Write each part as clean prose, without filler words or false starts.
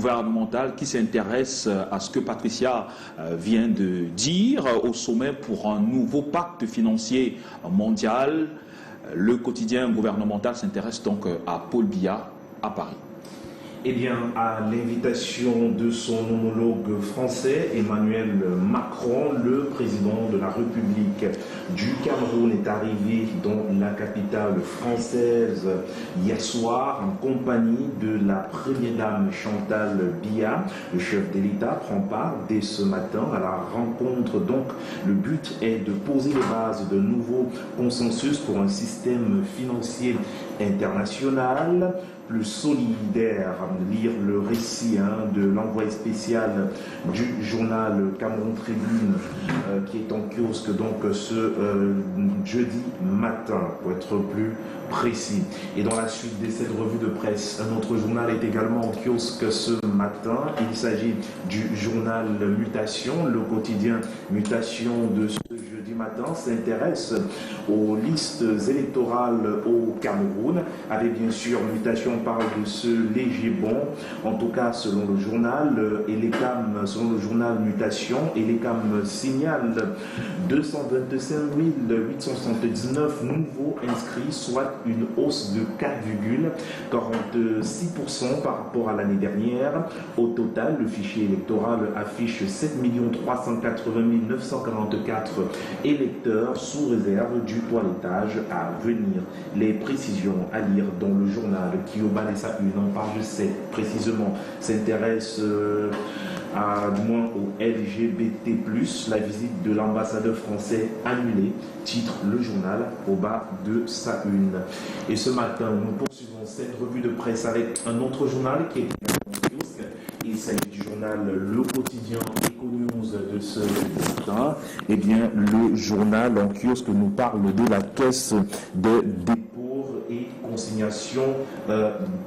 gouvernemental qui s'intéresse à ce que Patricia vient de dire au sommet pour un nouveau pacte financier mondial. Le quotidien gouvernemental s'intéresse donc à Paul Biya à Paris. Eh bien, à l'invitation de son homologue français, Emmanuel Macron, le président de la République du Cameroun est arrivé dans la capitale française hier soir en compagnie de la première dame Chantal Biya. Le chef de l'État prend part dès ce matin à la rencontre. Donc, le but est de poser les bases de nouveaux consensus pour un système financier international plus solidaire. Lire le récit de l'envoyé spécial du journal Cameroun Tribune qui est en kiosque donc ce jeudi matin pour être plus précis. Et dans la suite de cette revue de presse, un autre journal est également en kiosque ce matin. Il s'agit du journal Mutation. Le quotidien Mutation de ce jeudi matin s'intéresse aux listes électorales au Cameroun, avec bien sûr Mutation parle de ce léger bond, en tout cas selon le journal, et l'ECAM, selon le journal Mutation, et l'ECAM signale 225 879 nouveaux inscrits, soit une hausse de 4,46% par rapport à l'année dernière. Au total, le fichier électoral affiche 7 380 944 électeurs sous réserve du toilettage à venir. Les précisions à lire dans le journal qui au bas de sa une, en page 7 précisément, s'intéresse du moins au LGBT+, la visite de l'ambassadeur français annulée, titre le journal au bas de sa une. Et ce matin, nous poursuivons cette revue de presse avec un autre journal qui est en kiosque. Il s'agit du journal Le Quotidien Econews de ce matin. Eh bien, le journal en kiosque nous parle de la caisse de dépôt et consignation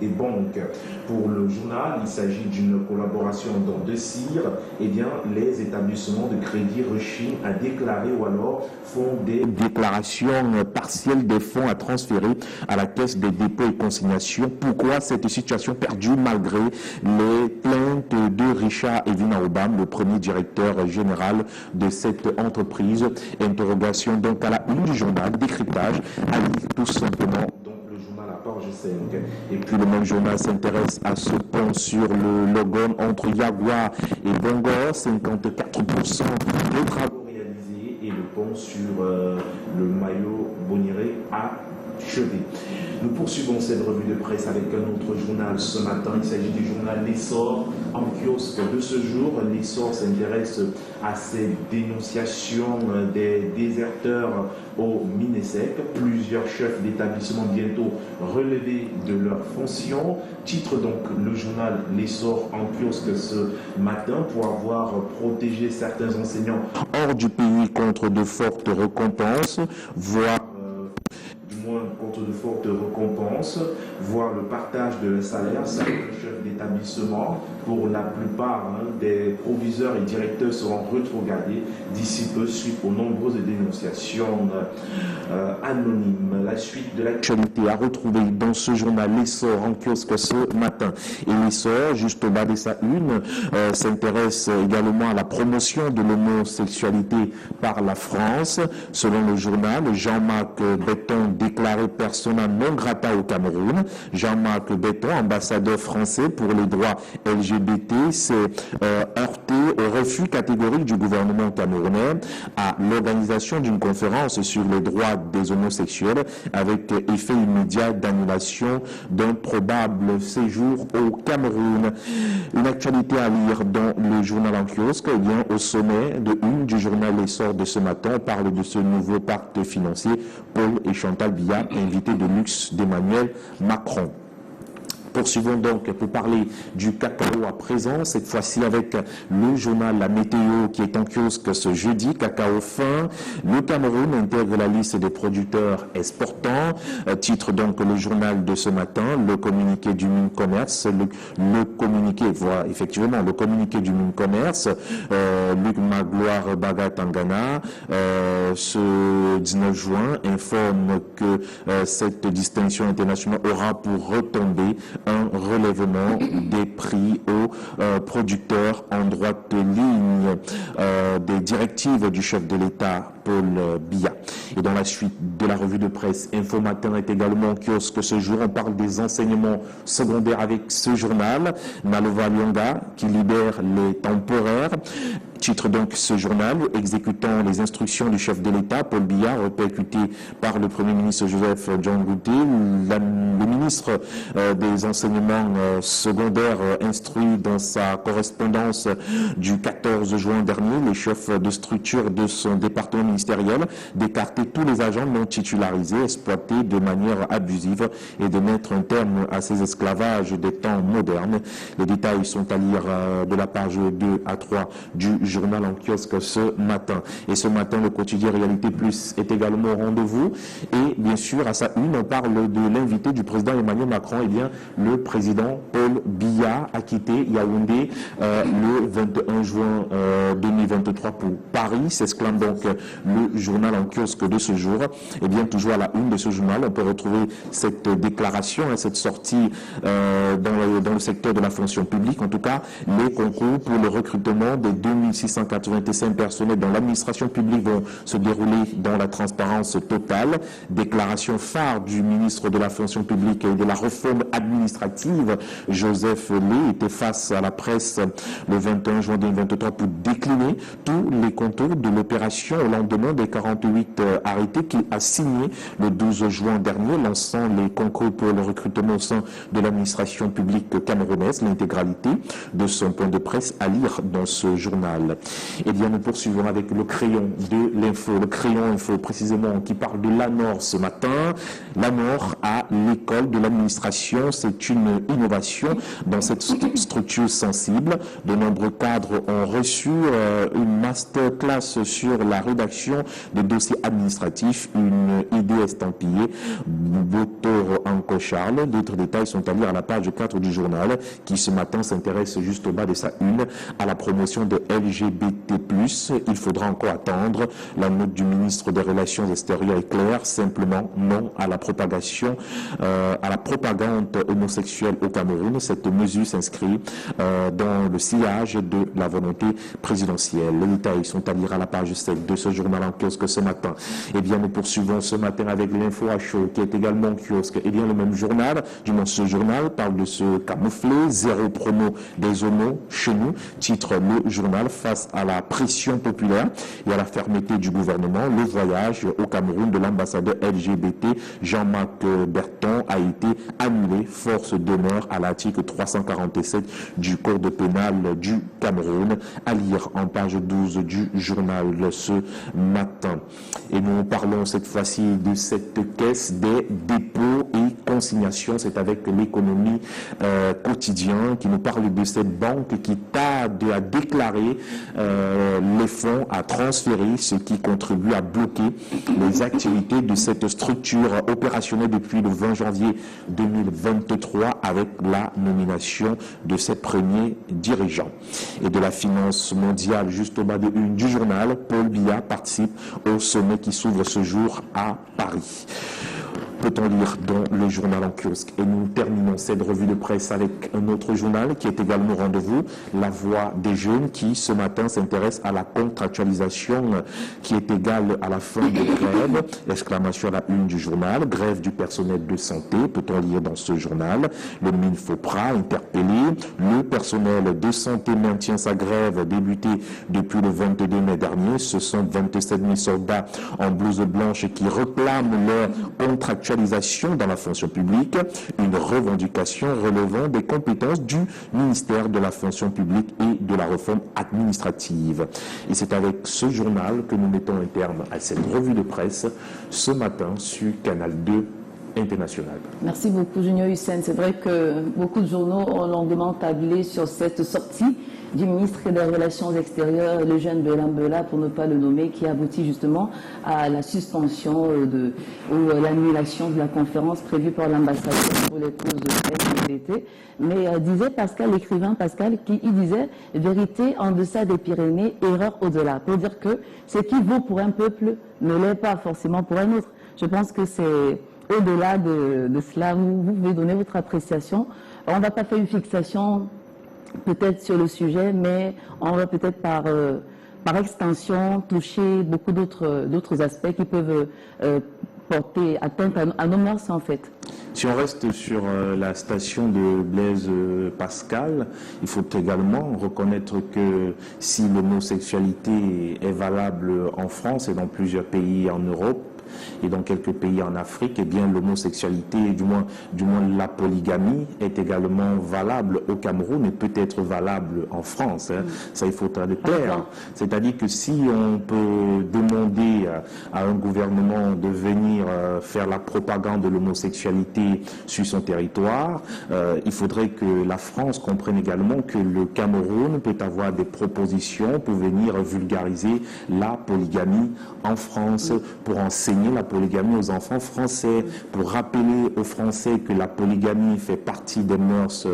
des banques. Pour le journal, il s'agit d'une collaboration dans deux cires. Eh bien, les établissements de crédit rechignent à déclarer ou alors font des déclarations partielles des fonds à transférer à la caisse des dépôts et consignations. Pourquoi cette situation perdure malgré les plaintes de Richard Evina Obam, le premier directeur général de cette entreprise? Interrogation donc à la une du journal, décryptage à lire tout simplement. Et puis le même journal s'intéresse à ce pont sur le Logon entre Yagoua et Bongor, 54% de travaux réalisés, et le pont sur le Mayo Boniré à Chevet. Nous poursuivons cette revue de presse avec un autre journal ce matin. Il s'agit du journal L'Essor en kiosque de ce jour. L'Essor s'intéresse à ces dénonciations des déserteurs au Minesec. Plusieurs chefs d'établissement bientôt relevés de leurs fonctions. Titre donc le journal L'Essor en kiosque ce matin pour avoir protégé certains enseignants hors du pays contre de fortes récompenses, voire contre de fortes récompenses, voire le partage de salaire. Certains chefs d'établissement, pour la plupart des proviseurs et directeurs, seront rétrogradés d'ici peu suite aux nombreuses dénonciations anonymes. La suite de l'actualité à retrouver dans ce journal L'Essor en kiosque ce matin. Et L'Essor, juste au bas de sa une, s'intéresse également à la promotion de l'homosexualité par la France. Selon le journal, Jean-Marc Betton déclaré persona non grata au Cameroun. Jean-Marc Betton, ambassadeur français pour les droits LGBT, s'est heurté au refus catégorique du gouvernement camerounais à l'organisation d'une conférence sur les droits des homosexuels avec effet immédiat d'annulation d'un probable séjour au Cameroun. Une actualité à lire dans le journal en kiosque, eh bien, au sommet de une du journal L'Essor de ce matin, on parle de ce nouveau pacte financier. Paul et Chantal Biya, invités de luxe d'Emmanuel Macron. Poursuivons donc pour parler du cacao à présent, cette fois-ci avec le journal La Météo qui est en kiosque ce jeudi, cacao fin. Le Cameroun intègre la liste des producteurs exportants. Titre donc le journal de ce matin, le communiqué du Mincommerce, le communiqué, voilà, effectivement, le communiqué du Mincommerce, Luc Magloire Bagatangana, ce 19 juin, informe que cette distinction internationale aura pour retombée un relèvement des prix aux producteurs en droite ligne des directives du chef de l'État, Paul Biya. Et dans la suite de la revue de presse, Info Matin est également en kiosque ce jour. On parle des enseignements secondaires avec ce journal, Nalova Lyonga, qui libère les temporaires. Titre donc ce journal, exécutant les instructions du chef de l'État, Paul Biya, répercuté par le Premier ministre Joseph Djangouté. Le ministre des enseignements secondaires instruit dans sa correspondance du 14 juin dernier les chefs de structure de son département ministériel d'écarter tous les agents non titularisés exploités de manière abusive et de mettre un terme à ces esclavages des temps modernes. Les détails sont à lire de la page 2 à 3 du journal en kiosque ce matin. Et ce matin, le quotidien Réalité Plus est également au rendez-vous. Et bien sûr, à sa une, on parle de l'invité du président Emmanuel Macron. Eh bien, le président Paul Biya a quitté Yaoundé le 21 juin 2023 pour Paris. S'exclame donc le journal en kiosque de ce jour. Et bien, toujours à la une de ce journal, on peut retrouver cette déclaration, cette sortie dans le secteur de la fonction publique. En tout cas, les concours pour le recrutement des 2685 personnels dans l'administration publique vont se dérouler dans la transparence totale. Déclaration phare du ministre de la fonction publique et de la réforme administrative, Joseph Lé, était face à la presse le 21 juin 2023 pour décliner tous les contours de l'opération au lendemain des 48 arrêtés qu'il a signés le 12 juin dernier, lançant les concours pour le recrutement au sein de l'administration publique camerounaise. L'intégralité de son point de presse à lire dans ce journal. Eh bien, nous poursuivons avec le crayon de l'info, le crayon info précisément, qui parle de l'ANOR ce matin. L'ANOR à l'école de l'administration, c'est une innovation dans cette structure sensible. De nombreux cadres ont reçu une masterclass sur la rédaction de dossiers administratifs, une idée estampillée Botor Anko Charles. D'autres détails sont à lire à la page 4 du journal, qui ce matin s'intéresse juste au bas de sa une à la promotion de LGBT+. Il faudra encore attendre. La note du ministre des Relations extérieures est claire, simplement non à la propagation, à la propagande homosexuelle au Cameroun. Cette mesure s'inscrit dans le sillage de la volonté présidentielle. Les détails sont à lire à la page 7 de ce journal en kiosque ce matin. Eh bien, nous poursuivons ce matin avec l'info à chaud, qui est également en kiosque. Eh bien, le même journal, du moins ce journal, parle de ce camouflé, zéro promo des homos chez nous, titre le journal. Face à la pression populaire et à la fermeté du gouvernement, le voyage au Cameroun de l'ambassadeur LGBT Jean-Marc Berton a été annulé, force demeure à l'article 347 du Code pénal du Cameroun, à lire en page 12 du journal ce matin. Et nous parlons cette fois-ci de cette caisse des dépôts et consignations. C'est avec l'économie quotidien qui nous parle de cette banque qui tarde à déclarer les fonds à transférer, ce qui contribue à bloquer les activités de cette structure opérationnelle depuis le 20 janvier 2023 avec la nomination de ses premiers dirigeants. Et de la finance mondiale, juste au bas de une du journal, Paul Biya participe au sommet qui s'ouvre ce jour à Paris. Peut-on lire dans le journal en kiosque. Et nous terminons cette revue de presse avec un autre journal qui est également au rendez-vous, La Voix des Jeunes, qui ce matin s'intéresse à la contractualisation qui est égale à la fin de grève. Exclamation à la une du journal. Grève du personnel de santé, peut-on lire dans ce journal. Le MINFOPRA interpellé. Le personnel de santé maintient sa grève débutée depuis le 22 mai dernier. Ce sont 27 000 soldats en blouse blanche qui réclament leur contractualisation dans la fonction publique, une revendication relevant des compétences du ministère de la fonction publique et de la réforme administrative. Et c'est avec ce journal que nous mettons un terme à cette revue de presse ce matin sur Canal 2 International. Merci beaucoup Junior Hussein. C'est vrai que beaucoup de journaux ont longuement tablé sur cette sortie du ministre des Relations extérieures, le jeune Belambela, pour ne pas le nommer, qui aboutit justement à la suspension ou l'annulation de la conférence prévue par l'ambassadeur pour les causes LGBT. Mais disait Pascal, l'écrivain Pascal, il disait « vérité en deçà des Pyrénées, erreur au-delà ». Pour dire que ce qui vaut pour un peuple ne l'est pas forcément pour un autre. Je pense que c'est au-delà de cela. Vous pouvez donner votre appréciation on ne va pas faire une fixation peut-être sur le sujet, mais on va peut-être par extension toucher beaucoup d'autres aspects qui peuvent porter atteinte à nos mœurs en fait. Si on reste sur la station de Blaise Pascal, il faut également reconnaître que si l'homosexualité est valable en France et dans plusieurs pays en Europe, et dans quelques pays en Afrique, eh bien l'homosexualité, du moins la polygamie, est également valable au Cameroun et peut être valable en France. Hein. Ça, il faut être clair. C'est-à-dire que si on peut demander à un gouvernement de venir faire la propagande de l'homosexualité sur son territoire, il faudrait que la France comprenne également que le Cameroun peut avoir des propositions pour venir vulgariser la polygamie en France, pour enseigner la polygamie aux enfants français, pour rappeler aux Français que la polygamie fait partie des mœurs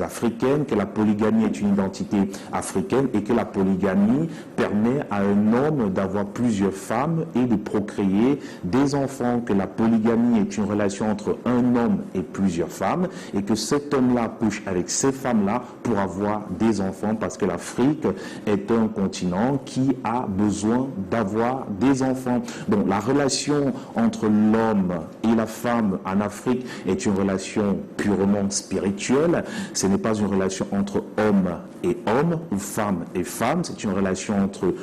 africaines, que la polygamie est une identité africaine et que la polygamie permet à un homme d'avoir plusieurs femmes et de procréer des enfants, que la polygamie est une relation entre un homme et plusieurs femmes et que cet homme-là couche avec ces femmes-là pour avoir des enfants parce que l'Afrique est un continent qui a besoin d'avoir des enfants. Donc la relation entre l'homme et la femme en Afrique est une relation purement spirituelle. Ce n'est pas une relation entre homme et homme ou femme et femme. C'est une relation entre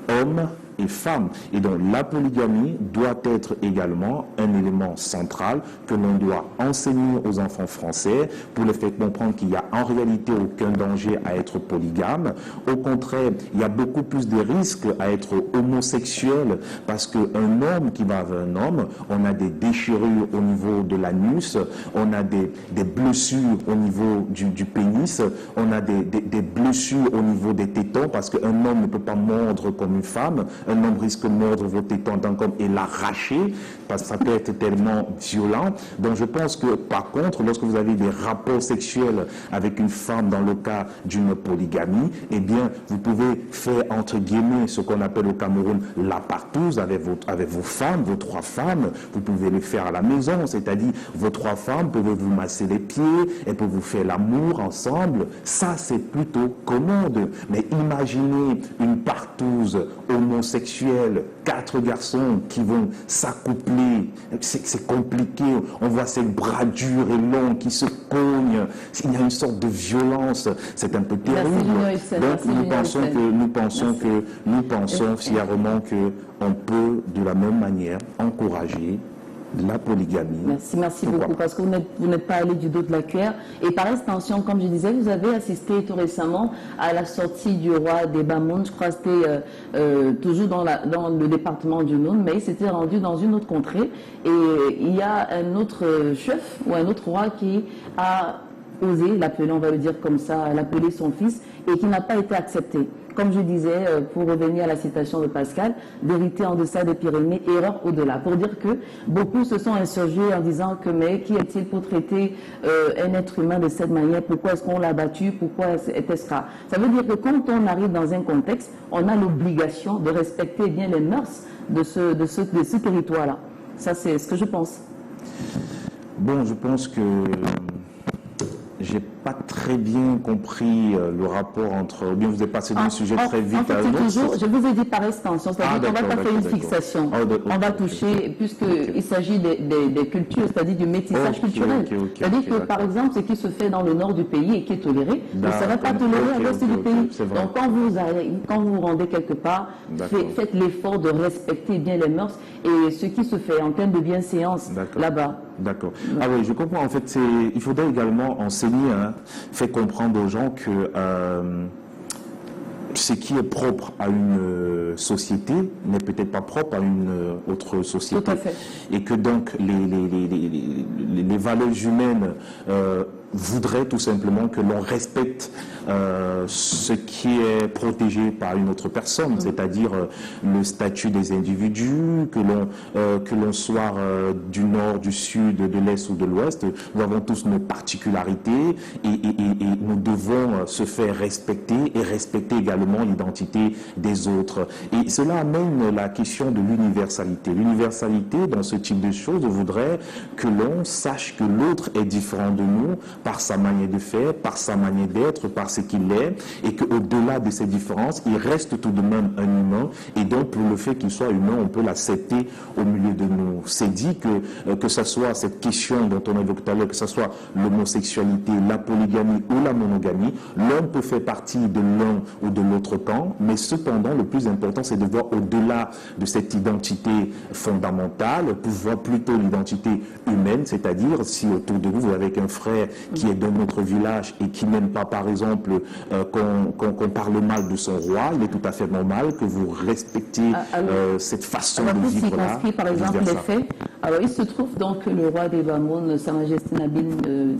homme et femmes. Et donc la polygamie doit être également un élément central que l'on doit enseigner aux enfants français pour les faire comprendre qu'il n'y a en réalité aucun danger à être polygame. Au contraire, il y a beaucoup plus de risques à être homosexuel parce qu'un homme qui va avec un homme, on a des déchirures au niveau de l'anus, on a des blessures au niveau du pénis, on a des blessures au niveau des tétons parce qu'un homme ne peut pas mordre comme une femme. Un homme risque de mordre vos tétons d'un homme et l'arracher parce que ça peut être tellement violent. Donc je pense que par contre, lorsque vous avez des rapports sexuels avec une femme dans le cas d'une polygamie, eh bien vous pouvez faire entre guillemets ce qu'on appelle au Cameroun la partouze avec vos femmes, vos 3 femmes. Vous pouvez le faire à la maison, c'est-à-dire vos 3 femmes peuvent vous masser les pieds, elles peuvent vous faire l'amour ensemble. Ça c'est plutôt commode. Mais imaginez une partouze homosexuelle, 4 garçons qui vont s'accoupler, c'est compliqué, on voit ces bras durs et longs qui se cognent, il y a une sorte de violence, c'est un peu terrible. Donc nous pensons fièrement qu'on peut de la même manière encourager la polygamie. Merci beaucoup, parce que vous n'êtes pas allé du dos de la cuillère. Et par extension, comme je disais, vous avez assisté tout récemment à la sortie du roi des Bamoun. Je crois que c'était toujours dans le département du Noun, mais il s'était rendu dans une autre contrée. Et il y a un autre chef ou un autre roi qui a osé l'appeler, on va le dire comme ça, l'appeler son fils, et qui n'a pas été accepté. Comme je disais, pour revenir à la citation de Pascal, vérité en deçà des Pyrénées, erreur au-delà. Pour dire que beaucoup se sont insurgés en disant que mais qui est-il pour traiter un être humain de cette manière? Pourquoi est-ce qu'on l'a battu? Pourquoi est-ce ça? Ça veut dire que quand on arrive dans un contexte, on a l'obligation de respecter bien les mœurs de ce territoire-là. Ça, c'est ce que je pense. Bon, je pense que j'ai pas très bien compris le rapport entre... Bien, vous êtes passé d'un sujet très vite à un autre. Je vous ai dit par extension, c'est-à-dire qu'on ne va pas faire une fixation. On va toucher, puisqu'il s'agit des cultures, c'est-à-dire du métissage culturel. C'est-à-dire que, par exemple, ce qui se fait dans le nord du pays et qui est toléré, ne sera pas toléré à l'ouest du pays. Donc, quand vous vous rendez quelque part, faites l'effort de respecter bien les mœurs et ce qui se fait en termes de bienséance là-bas. D'accord. Ah oui, je comprends. En fait, il faudrait également enseigner, faire comprendre aux gens que ce qui est propre à une société n'est peut-être pas propre à une autre société. Tout à fait. Et que donc les valeurs humaines voudraient tout simplement que l'on respecte ce qui est protégé par une autre personne, c'est-à-dire le statut des individus, que l'on soit du nord, du sud, de l'est ou de l'ouest. Nous avons tous nos particularités et nous devons se faire respecter et respecter également l'identité des autres. Et cela amène la question de l'universalité. L'universalité dans ce type de choses voudrait que l'on sache que l'autre est différent de nous par sa manière de faire, par sa manière d'être, par ce qu'il est, et qu'au-delà de ces différences, il reste tout de même un humain, et donc pour le fait qu'il soit humain, on peut l'accepter au milieu de nous. C'est dit que ce soit cette question dont on évoque tout à l'heure, que ce soit l'homosexualité, la polygamie ou la monogamie, l'homme peut faire partie de l'un ou de l'autre camp, mais cependant, le plus important, c'est de voir au-delà de cette identité fondamentale, pour voir plutôt l'identité humaine, c'est-à-dire si autour de vous, vous avez un frère qui est d'un autre village et qui n'aime pas, par exemple, qu'on parle mal de son roi, il est tout à fait normal que vous respectiez cette façon de vivre-là. Par exemple, les faits. Alors, il se trouve donc que le roi des Bamoun, Sa Majesté Nabil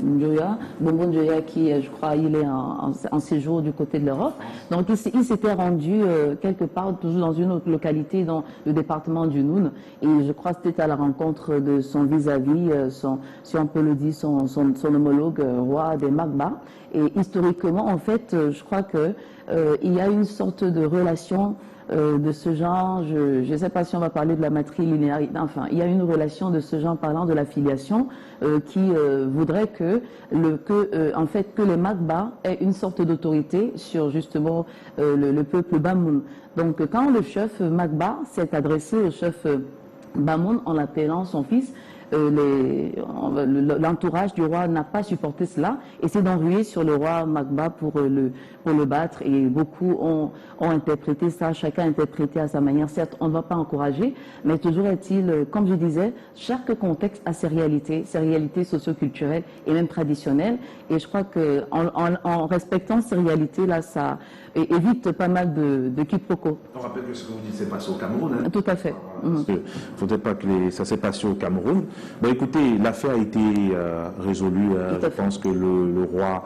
Njoya, Bonbon Njoya, qui, je crois, il est en séjour du côté de l'Europe. Donc, il s'était rendu quelque part, toujours dans une autre localité, dans le département du Noun. Et je crois que c'était à la rencontre de son vis-à-vis, si on peut le dire, son homologue, roi des Magba. Et historiquement, en fait, je crois que il y a une sorte de relation de ce genre, je ne sais pas si on va parler de la matrilinéarité, enfin, il y a une relation de ce genre parlant de la filiation qui voudrait en fait, que les Magba aient une sorte d'autorité sur justement le peuple Bamoun. Donc, quand le chef Magba s'est adressé au chef Bamoun en l'appelant son fils, l'entourage du roi n'a pas supporté cela et s'est enrhué sur le roi Magba pour le battre, et beaucoup ont interprété ça, chacun a interprété à sa manière. Certes, on ne va pas encourager, mais toujours est-il, comme je disais, chaque contexte a ses réalités socio-culturelles et même traditionnelles, et je crois qu'en respectant ces réalités-là, ça évite pas mal de quiproquos. On rappelle que ce que vous dites s'est passé au Cameroun. Tout à fait. Il ne faudrait pas que ça s'est passé au Cameroun. Ben, écoutez, l'affaire a été résolue. Je pense que le roi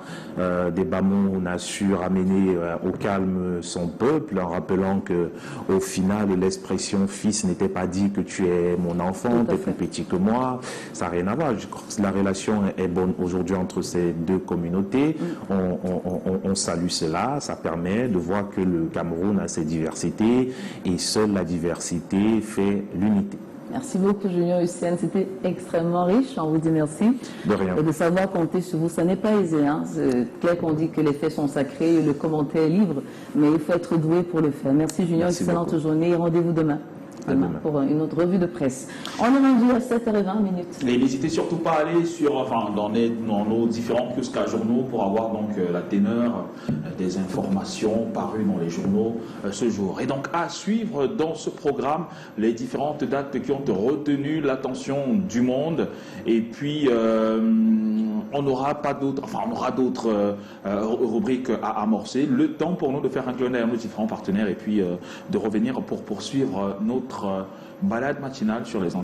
des Bamoun a su ramener au calme son peuple, en rappelant qu'au final, l'expression fils n'était pas dit que tu es mon enfant, tu es plus petit que moi. Ça n'a rien à voir. Je crois que la relation est bonne aujourd'hui entre ces deux communautés. On salue cela. Ça permet de voir que le Cameroun a ses diversités et seule la diversité fait l'unité. Merci beaucoup, Junior Hussein. C'était extrêmement riche. On vous dit merci. De rien. Et de savoir compter sur vous, ça n'est pas aisé. Hein. C'est clair qu'on dit que les faits sont sacrés, le commentaire est libre, mais il faut être doué pour le faire. Merci, Junior. Merci excellente beaucoup. journée et rendez-vous demain. Pour une autre revue de presse. On est rendu à 7h20. Et n'hésitez surtout pas à aller dans nos différents kiosques à journaux pour avoir donc la teneur des informations parues dans les journaux ce jour. Et donc à suivre dans ce programme les différentes dates qui ont retenu l'attention du monde. Et puis on aura d'autres rubriques à amorcer. Le temps pour nous de faire un clin d'œil à nos différents partenaires et puis de revenir pour poursuivre notre balade matinale sur les